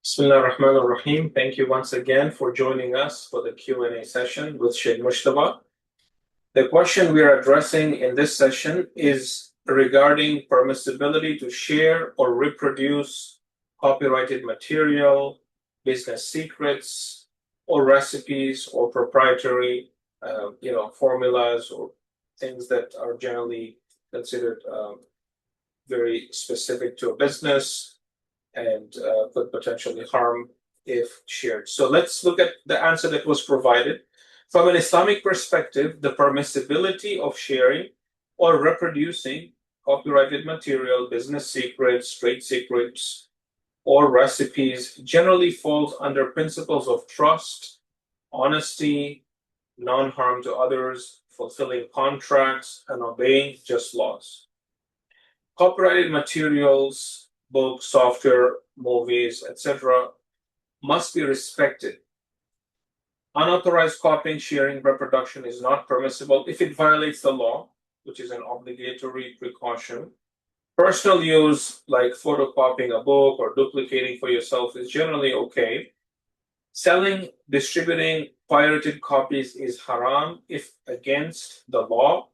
Bismillah ar-Rahman ar-Rahim. Thank you once again for joining us for the Q&A session with Sheikh Mujtaba. The question we are addressing in this session is regarding permissibility to share or reproduce copyrighted material, business secrets, or recipes or proprietary, formulas or things that are generally considered very specific to a business and could potentially harm if shared. So let's look at the answer that was provided. From an Islamic perspective, the permissibility of sharing or reproducing copyrighted material, business secrets, trade secrets, or recipes generally falls under principles of trust, honesty, non-harm to others, fulfilling contracts, and obeying just laws. Copyrighted materials, books, software, movies, etc., must be respected. Unauthorized copying, sharing, reproduction is not permissible if it violates the law, which is an obligatory precaution. Personal use, like photocopying a book or duplicating for yourself, is generally okay. Selling, distributing pirated copies is haram if against the law.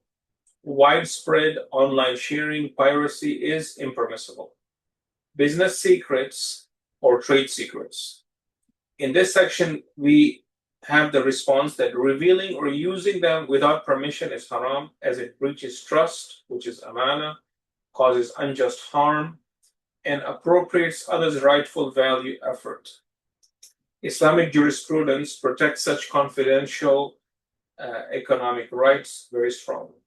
Widespread online sharing, piracy is impermissible. Business secrets or trade secrets. In this section, we have the response that revealing or using them without permission is haram, as it breaches trust, which is amana, causes unjust harm, and appropriates others' rightful value effort. Islamic jurisprudence protects such confidential economic rights very strongly.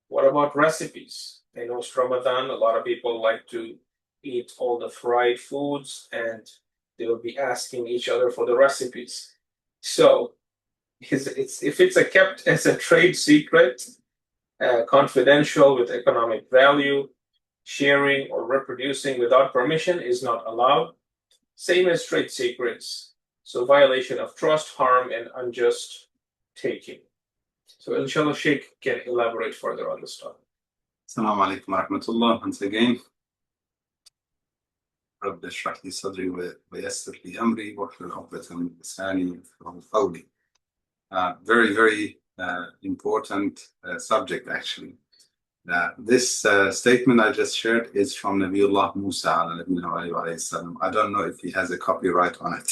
What about recipes? I know it's Ramadan, a lot of people like to eat all the fried foods and they will be asking each other for the recipes. So if it's kept as a trade secret, confidential with economic value, sharing or reproducing without permission is not allowed. Same as trade secrets. So violation of trust, harm, and unjust taking. So inshallah, Sheikh can elaborate further on this topic. Assalamu alaikum wa rahmatullah. Once again, رب اشرح لي صدري ويسر لي أمري واحلل عقدة من لساني يفقهوا قولي. Very, very important subject, actually. This statement I just shared is from Nabiullah Musa alayhi salam. I don't know if he has a copyright on it.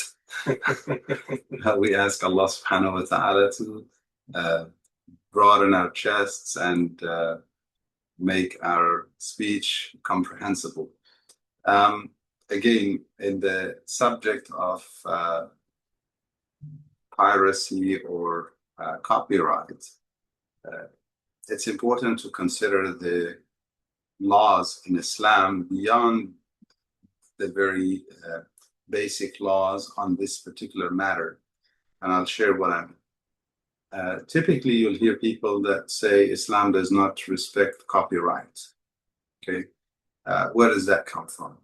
We ask Allah subhanahu wa ta'ala to broaden our chests and make our speech comprehensible. Again, in the subject of piracy or copyright, it's important to consider the laws in Islam beyond the very basic laws on this particular matter. And I'll share what I mean. Typically, you'll hear people that say Islam does not respect copyright. Okay, where does that come from?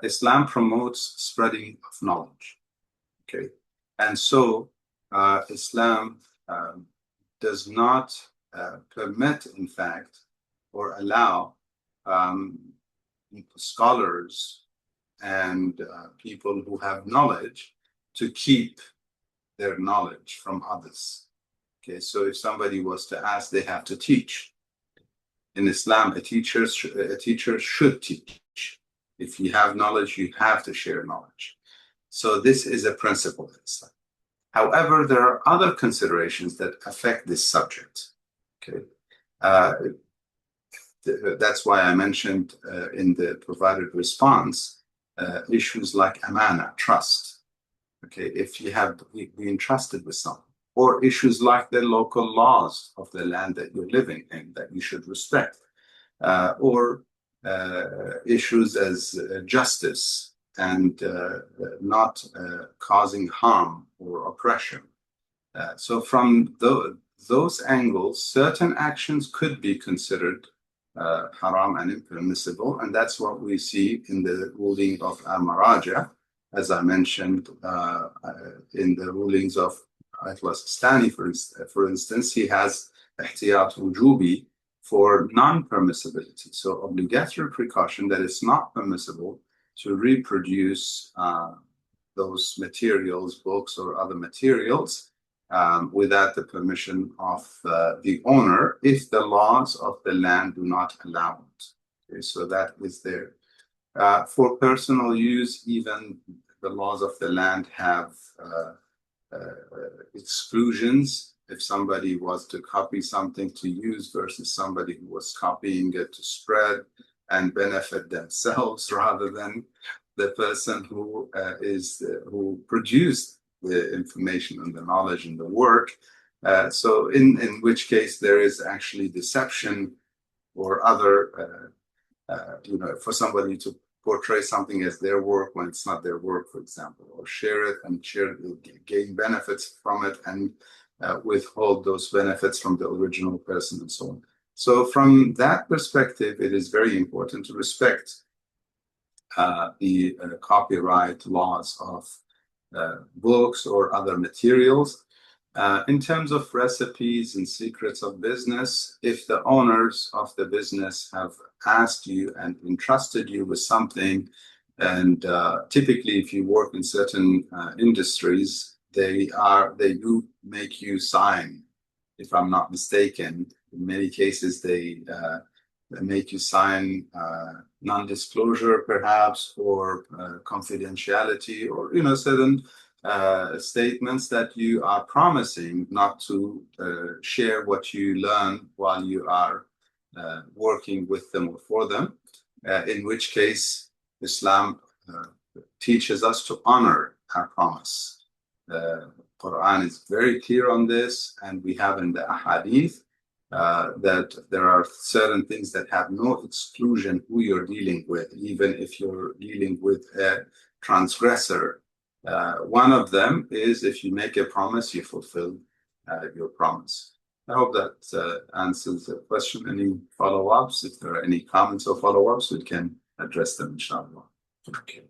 Islam promotes spreading of knowledge. Okay, and so Islam does not permit, in fact, or allow scholars and people who have knowledge to keep their knowledge from others. Okay, so if somebody was to ask, they have to teach. In Islam, a teacher should teach. If you have knowledge, you have to share knowledge. So this is a principle in Islam. However, there are other considerations that affect this subject. Okay, that's why I mentioned in the provided response issues like amana, trust. Okay, if you have been entrusted with something, or issues like the local laws of the land that you're living in that you should respect, or issues as justice and not causing harm or oppression. So from those angles, certain actions could be considered haram and impermissible, and that's what we see in the ruling of Al-Maraja, as I mentioned in the rulings of Ayatollah Sistani, for instance. He has ihtiyat wujubi for non-permissibility, so obligatory precaution that it's not permissible to reproduce those materials, books or other materials, without the permission of the owner, if the laws of the land do not allow it. Okay, so that is there. For personal use, even the laws of the land have exclusions. If somebody was to copy something to use versus somebody who was copying it to spread and benefit themselves rather than the person who who produced the information and the knowledge and the work. So in which case there is actually deception or other, for somebody to portray something as their work when it's not their work, for example, or share it and gain benefits from it and withhold those benefits from the original person and so on. So from that perspective, it is very important to respect the copyright laws of books or other materials. In terms of recipes and secrets of business, if the owners of the business have asked you and entrusted you with something, and typically if you work in certain industries, they do make you sign, if I'm not mistaken. In many cases, they make you sign non-disclosure, perhaps, or confidentiality, or certain statements that you are promising not to share what you learn while you are working with them or for them. In which case, Islam teaches us to honor our promise. The Quran is very clear on this, and we have in the ahadith that there are certain things that have no exclusion who you're dealing with, even if you're dealing with a transgressor. One of them is if you make a promise, you fulfill your promise. I hope that answers the question. Any follow-ups? If there are any comments or follow-ups, we can address them, inshallah. Okay.